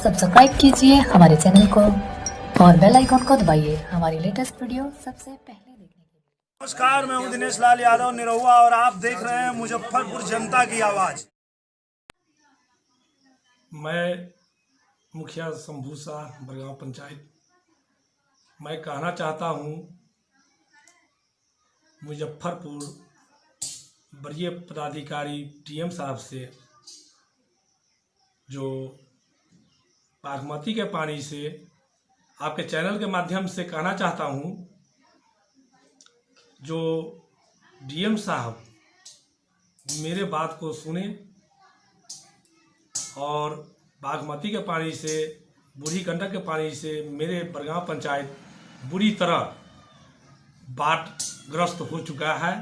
Subscribe कीजिए हमारे channel को और बेल आइकन को दबाइए हमारी लेटेस्ट वीडियो सबसे पहले देखने के लिए। नमस्कार, मैं हूं दिनेश लाल यादव निरहुआ और आप देख रहे हैं मुजफ्फरपुर जनता की आवाज। मैं मुखिया शंभू शाह बरगांव पंचायत। मैं कहना चाहता हूं मुजफ्फरपुर वरीय पदाधिकारी टीएम साहब से, जो बागमती के पानी से आपके चैनल के माध्यम से कहना चाहता हूं, जो डीएम साहब मेरे बात को सुने और बागमती के पानी से, बूढ़ी गंडक के पानी से मेरे बरगांव पंचायत बुरी तरह बाढ़ग्रस्त हो चुका है।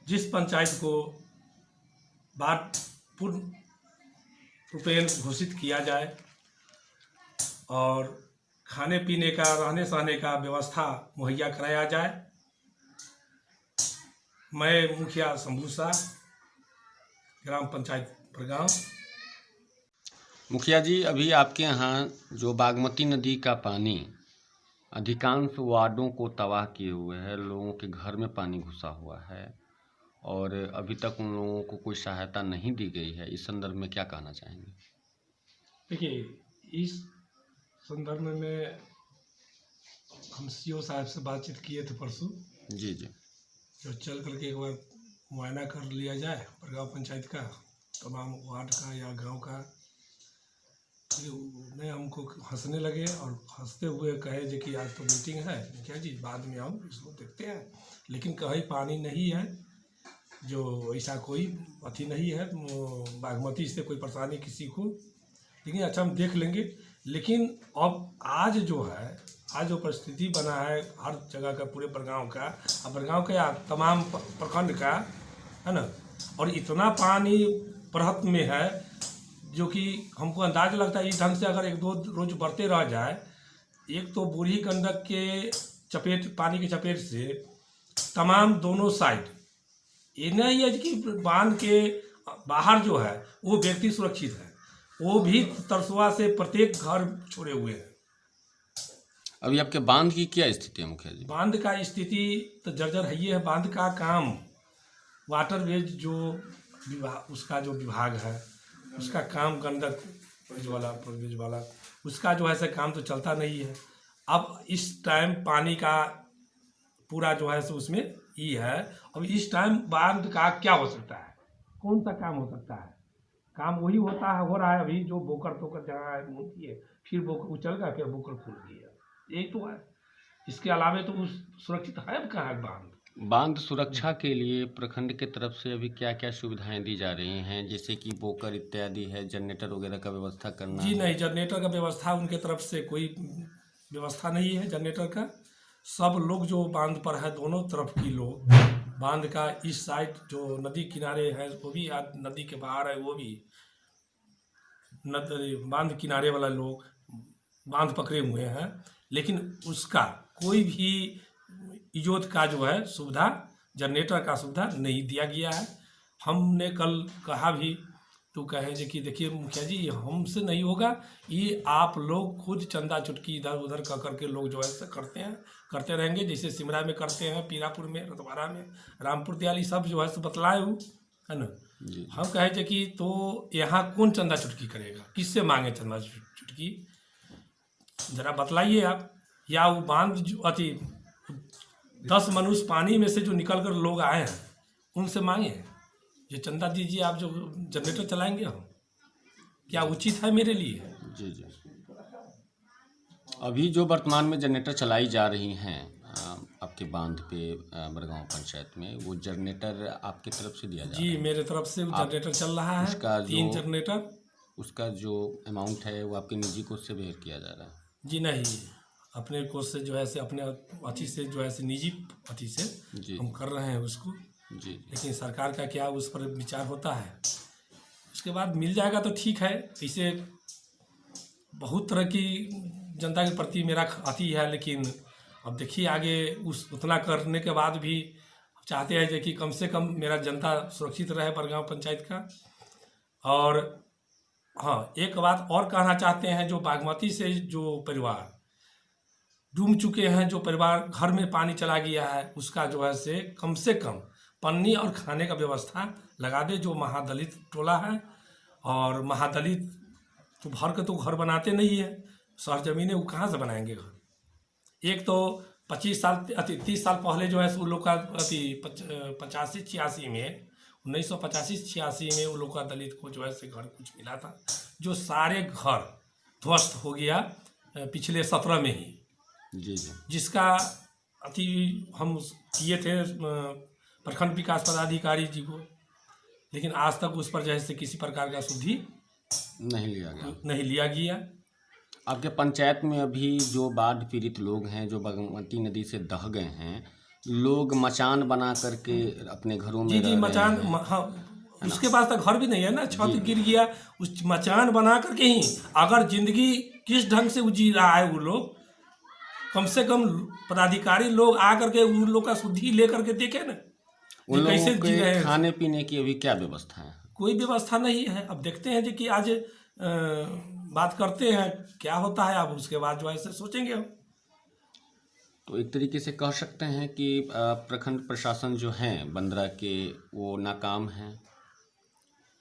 जिस पंचायत को बाढ़ पूर्ण रूपेण घोषित किया जाए और खाने पीने का, रहने सहने का व्यवस्था मुहैया कराया जाए। मैं मुखिया शंभू शाह, ग्राम पंचायत बरगांव। मुखिया जी, अभी आपके यहाँ जो बागमती नदी का पानी अधिकांश वार्डों को तबाह किए हुए है, लोगों के घर में पानी घुसा हुआ है और अभी तक उन लोगों को कोई सहायता नहीं दी गई है। इस संदर्भ में क्या कहना चाहेंगे? देखिए, इस संदर्भ में हम सीओ साहब से बातचीत किए थे परसों। जी, जो चल करके एक बार मुआयना कर लिया जाए बरगांव पंचायत का, तमाम वार्ड का या गांव का। उन्हें हमको हंसने लगे और हंसते हुए कहे जो कि आज तो मीटिंग है मुखिया जी, बाद में आओ इसको देखते हैं, लेकिन कहीं पानी नहीं है, जो ऐसा कोई अथी नहीं है बागमती से कोई परेशानी किसी को। लेकिन अच्छा, हम देख लेंगे। लेकिन अब आज जो है, आज जो परिस्थिति बना है हर जगह का, पूरे बरगांव का, अब बरगांव का या तमाम प्रखंड का है ना, और इतना पानी परहत में है जो कि हमको अंदाज लगता है इस ढंग से अगर एक दो रोज बढ़ते रह जाए, एक तो बूढ़ी गंडक के चपेट, पानी के चपेट से तमाम दोनों साइड ये नहीं है कि बांध के बाहर जो है वो व्यक्ति सुरक्षित है, वो भी तरसुआ से प्रत्येक घर छोड़े हुए हैं। अभी आपके बांध की क्या स्थिति है मुखिया जी? बांध का स्थिति तो जर्जर है ही है। बांध का काम वाटरवेज जो विभाग, उसका जो विभाग है उसका काम, गंडक वेज वाला उसका जो है से काम तो चलता नहीं है। अब इस टाइम पानी का पूरा जो है सो उसमें ही है। अब इस टाइम बांध का क्या हो सकता है, कौन सा काम हो सकता है? काम वही होता है, हो रहा है अभी, जो बोकर तोकर जगह होती है, फिर बोकर उछल गया, फिर बोकर खुल गया, यही तो है। इसके अलावा तो उस सुरक्षित है कहाँ बांध? बांध सुरक्षा के लिए प्रखंड के तरफ से अभी क्या क्या सुविधाएं दी जा रही हैं, जैसे कि बोकर इत्यादि है, जनरेटर वगैरह का व्यवस्था करना? जी नहीं, जनरेटर का व्यवस्था उनके तरफ से कोई व्यवस्था नहीं है जनरेटर का। सब लोग जो बांध पर है, दोनों तरफ की लोग, बांध का इस साइड जो नदी किनारे है वो भी, नदी के बाहर है वो भी, बांध किनारे वाला लोग बांध पकड़े हुए हैं, लेकिन उसका कोई भी इजोत का जो है सुविधा, जनरेटर का सुविधा नहीं दिया गया है। हमने कल कहा भी, तो कहे जो कि देखिए मुखिया जी, ये हमसे नहीं होगा, ये आप लोग खुद चंदा चुटकी इधर उधर कर करके लोग जो है करते हैं, करते रहेंगे, जैसे सिमरा में करते हैं, पीरापुर में, रतवारा में, रामपुर दयाली सब जो है सो बतलाए हो, है ना। हम कहे थे कि तो यहाँ कौन चंदा चुटकी करेगा, किससे मांगे चंदा चुटकी, जरा बतलाइए आप। या वो बांध जो अति 10 मनुष्य पानी में से जो निकल कर लोग आए हैं उनसे मांगे ये चंदा दीजिए, आप जो जनरेटर चलाएंगे हम, क्या उचित है मेरे लिए? जी। अभी जो वर्तमान में जनरेटर चलाई जा रही हैं आपके बांध पे बरगांव पंचायत में, वो जनरेटर आपकी तरफ से दिया जा रहा है? जी, मेरे तरफ से जनरेटर चल रहा है, 3 जनरेटर। उसका जो अमाउंट है वो आपके निजी कोष से बेयर किया जा रहा है? जी नहीं, अपने कोष से जो है से, अपने अथी से जो है से, निजी अथी से हम कर रहे हैं उसको। जी। लेकिन सरकार का क्या उस पर विचार होता है, उसके बाद मिल जाएगा तो ठीक है। इसे बहुत तरह की जनता के प्रति मेरा अथी है, लेकिन अब देखिए आगे उतना करने के बाद भी चाहते हैं कि कम से कम मेरा जनता सुरक्षित रहे बरगांव पंचायत का। और हाँ, एक बात और कहना चाहते हैं, जो बागमती से जो परिवार डूब चुके हैं, जो परिवार घर में पानी चला गया है, उसका जो है से कम पन्नी और खाने का व्यवस्था लगा दे। जो महादलित टोला है, और महादलित तो भर के तो घर बनाते नहीं है, शहर ज़मीनें वो कहाँ से बनाएंगे घर। एक तो 25 साल 30 साल पहले जो है वो लोग का 85-86 में 1985-86 में वो लोग का दलित को जो है घर कुछ मिला था, जो सारे घर ध्वस्त हो गया पिछले 17 में ही। जी जी। जिसका हम किए थे प्रखंड विकास पदाधिकारी जी को, लेकिन आज तक उस पर जो है किसी प्रकार का सुधि नहीं लिया गया। आपके पंचायत में अभी जो बाढ़ पीड़ित लोग हैं, जो बागमती नदी से दह गए हैं, लोग मचान बना करके अपने घरों में जी मचान, हाँ, उसके पास तक घर भी नहीं है ना, छत गिर गया, उस मचान बना करके ही अगर जिंदगी किस ढंग से जी रहा है वो लोग, कम से कम पदाधिकारी लोग आ करके उन लोग का शुद्धि ले करके देखे ना, उन लोगों कैसे जी रहे के हैं। खाने पीने की अभी क्या व्यवस्था है? कोई व्यवस्था नहीं है। अब देखते हैं जी कि आज बात करते हैं क्या होता है, अब उसके बाद जो है सोचेंगे हम। तो एक तरीके से कह सकते हैं कि प्रखंड प्रशासन जो है बंदरा के, वो नाकाम है,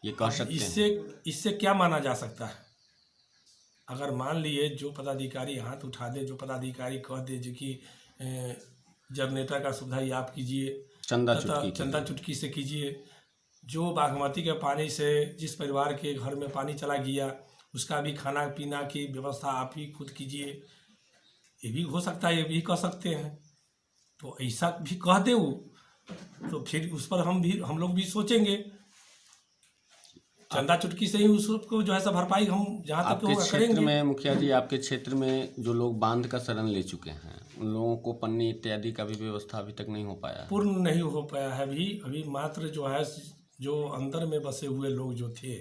ये कह सकते हैं। इससे क्या माना जा सकता है? अगर मान लिए जो पदाधिकारी हाथ उठा दे, जो पदाधिकारी कह दे जो कि जनरेटर का सुविधा ही आप कीजिए, चंदा चुटकी से कीजिए, जो बागमती के पानी से जिस परिवार के घर में पानी चला गया उसका भी खाना पीना की व्यवस्था आप ही खुद कीजिए, ये भी हो सकता है, ये भी कह सकते हैं। तो ऐसा भी कह दे वो, तो फिर उस पर हम लोग भी सोचेंगे। चंदा चुटकी से ही उसको जो है भरपाई हम जहाँ तक आपके क्षेत्र में, मुखिया जी, आपके क्षेत्र में जो लोग बांध का शरण ले चुके हैं, उन लोगों को पन्नी इत्यादि का भी व्यवस्था अभी तक नहीं हो पाया है? पूर्ण नहीं हो पाया है अभी मात्र जो है जो अंदर में बसे हुए लोग जो थे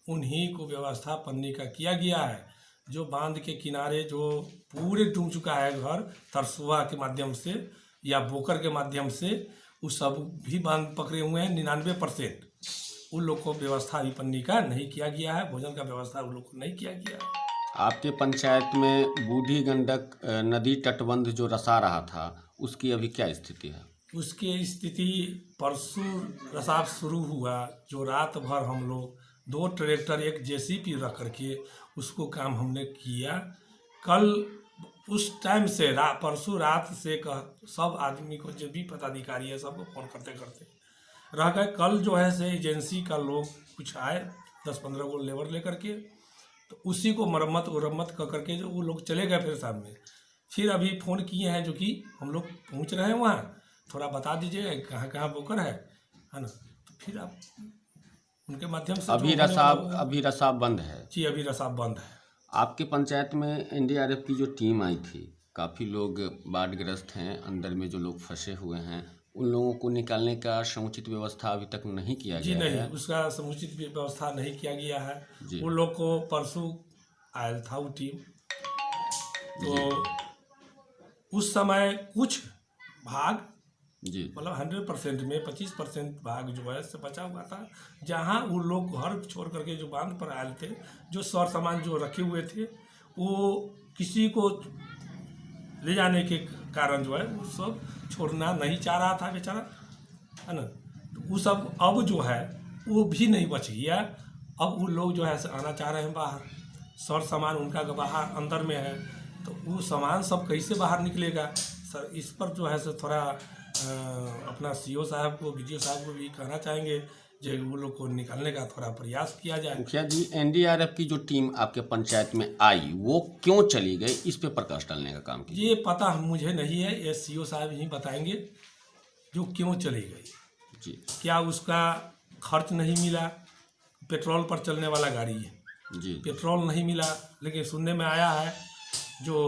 उन्हीं को व्यवस्था पन्नी का किया गया है। जो बांध के किनारे जो पूरे डूब चुका है घर, तरसुआ के माध्यम से या बोकर के माध्यम से, वो सब भी बांध पकड़े हुए हैं 99%। उन लोग को व्यवस्था अभी पन्नी का नहीं किया गया है, भोजन का व्यवस्था उन लोग को नहीं किया गया है। आपके पंचायत में बूढ़ी गंडक नदी तटबंध जो रसा रहा था, उसकी अभी क्या स्थिति है? उसकी स्थिति परसों रसाव शुरू हुआ, जो रात भर हम लोग 2 ट्रैक्टर 1 जेसीबी रख करके उसको काम हमने किया। कल उस टाइम से परसों रात से सब आदमी को, जो भी पदाधिकारी है, सबको फोन करते करते रह गए। कल जो है एजेंसी का लोग कुछ आए 10-15 को लेबर लेकर के, तो उसी को मरम्मत कर करके जो वो लोग चले गए। फिर सामने फिर अभी फ़ोन किए हैं जो कि हम लोग पहुंच रहे हैं वहाँ, थोड़ा बता दीजिएगा कहाँ कहाँ बोकर है ना, तो फिर आप उनके माध्यम से। अभी रसाव बंद है? जी, अभी रसाव बंद है। आपके पंचायत में एनडीआरएफ की जो टीम आई थी, काफ़ी लोग बाढ़ग्रस्त हैं, अंदर में जो लोग फंसे हुए हैं, उन लोगों को निकालने का समुचित व्यवस्था अभी तक नहीं किया गया है? जी नहीं, उसका समुचित व्यवस्था नहीं किया गया है। वो लोग को परसों आया था वो टीम, तो उस समय कुछ भाग जी, मतलब 100% में 25% भाग जो है बचा हुआ था, जहाँ वो लोग घर छोड़ करके जो बांध पर आए थे, जो सर सामान जो रखे हुए थे, वो किसी को ले जाने के कारण जो है वो सब छोड़ना नहीं चाह रहा था बेचारा, है ना। तो वो सब अब जो है वो भी नहीं बच गया। अब वो लोग जो है आना चाह रहे हैं बाहर, सर सामान उनका बाहर अंदर में है, तो वो सामान सब कैसे बाहर निकलेगा सर। इस पर जो है थोड़ा अपना सीओ साहब को, बीडीओ साहब को भी कहना चाहेंगे जो वो लोग को निकालने का थोड़ा प्रयास किया जाए। मुखिया जी, एनडीआरएफ की जो टीम आपके पंचायत में आई, वो क्यों चली गई, इस पे प्रकाश डालने का काम कीजिए। ये पता मुझे नहीं है, ये सीओ साहब ही बताएंगे जो क्यों चली गई। जी, क्या उसका खर्च नहीं मिला? पेट्रोल पर चलने वाला गाड़ी है जी, पेट्रोल नहीं मिला, लेकिन सुनने में आया है जो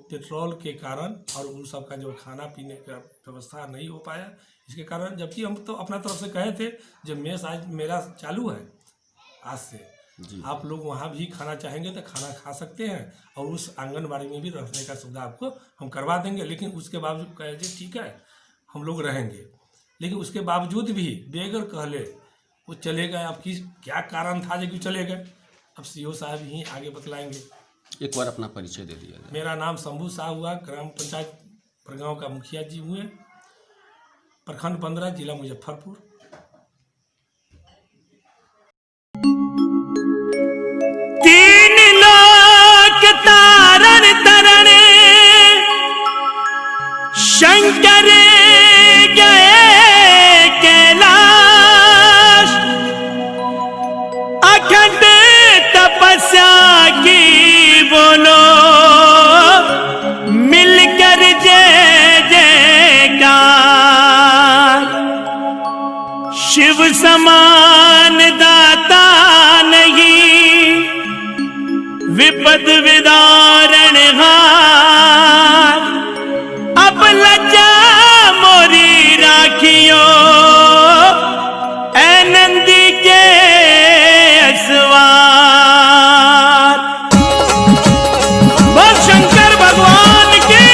पेट्रोल के कारण और उन सब का जो खाना पीने का व्यवस्था नहीं हो पाया, इसके कारण। जबकि हम तो अपना तरफ से कहे थे जब मेस आज मेरा चालू है आज से, आप लोग वहाँ भी खाना चाहेंगे तो खाना खा सकते हैं, और उस आंगनबाड़ी में भी रहने का सुविधा आपको हम करवा देंगे। लेकिन उसके बावजूद कहे जी ठीक है हम लोग रहेंगे, लेकिन उसके बावजूद भी बेगर कहले वो चले गए। अब किस क्या कारण था जो कि चले गए? अब सीओ साहब ही आगे बतलाएंगे। एक बार अपना परिचय दे दिया जाए। मेरा नाम शंभू शाह हुआ, ग्राम पंचायत परगांव का मुखिया जी हुए, प्रखंड 15, जिला मुजफ्फरपुर। तीन लोक तारण तरण शंकर गए कैलाश, अखंड तपस्या की बोलो मिलकर जय जयकार। शिव समान दाता नहीं, विपद विदारण हार, अब लज्जा मोरी राखियो ऐ नंदी के असवार। बोल शंकर भगवान की।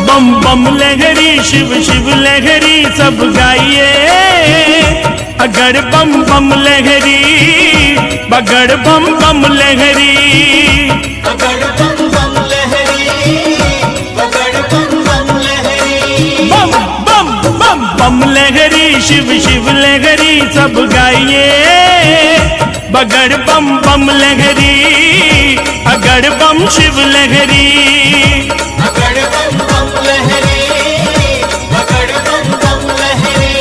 बम बम लहरी शिव शिव लहरी सब गाइए, अगर बम बम लहरी बगड़ बम बम लहरी। बगड़ बम बम लहरी, बगड़ बम बम लहरी। बम बम बम बम लहरी शिव शिव लहरी सब गाइए, बगड़ बम बम लहरी अगड़ बम शिव लहरी। बगड़ बम बम लहरी, बगड़ बम बम लहरी।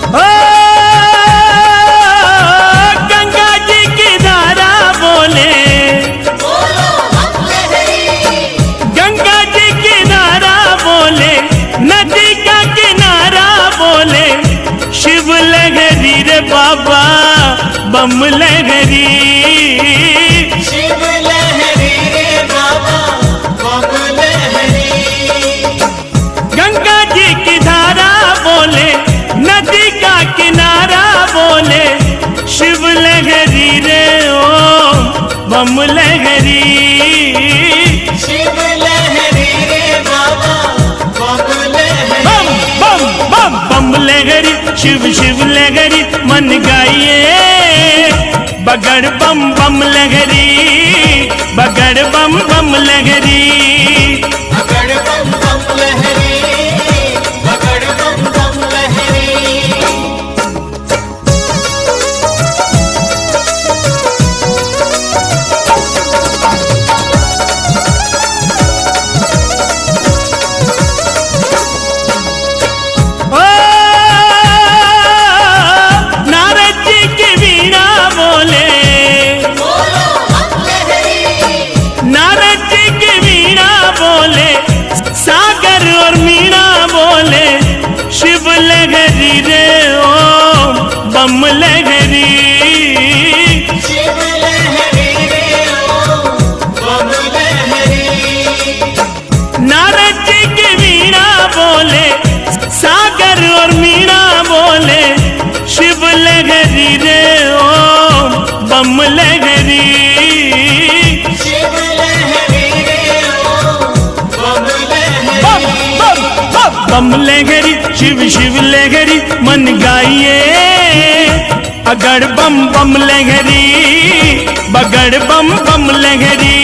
ओ गंगा जी की धारा बोले, बोलो बम लहरी। गंगा जी की धारा बोले, नदी का किनारा बोले, शिव लहरी रे बाबा बम लहरी। शिव लहरी रे बाबा बम लहरी। गंगा जी की धारा बोले, नदी का किनारा बोले, शिव लहरी रे ओ बम लहरी। शिव लहरी रे बाबा बम लहरी। बम बम बम बम लहरी शिव शिव लहरी मन गाइए, बगड़ बम बम लहरी बगड़ बम बम लहरी। बगड़ बम बम लहरी, बगड़ बम बम लहरी। ओ नारद जी की वीणा बोले, बोलो बम लहरी। नारद जी की वीणा बोले, सागर और मीणा बोले, शिव लहरी रे ओ बम लहरी। शिव लहरी रे ओ बम लहरी। नारद जी की वीणा बोले, सागर और मीणा बोले, शिव लहरी रे ओ बम लहरी। शिव लहरी रे ओ बम लहरी। बम बम बम बम लहरी शिव शिव लहरी मन गाइए, अगड़ बम बम लहरी बगड़ बम बम लहरी।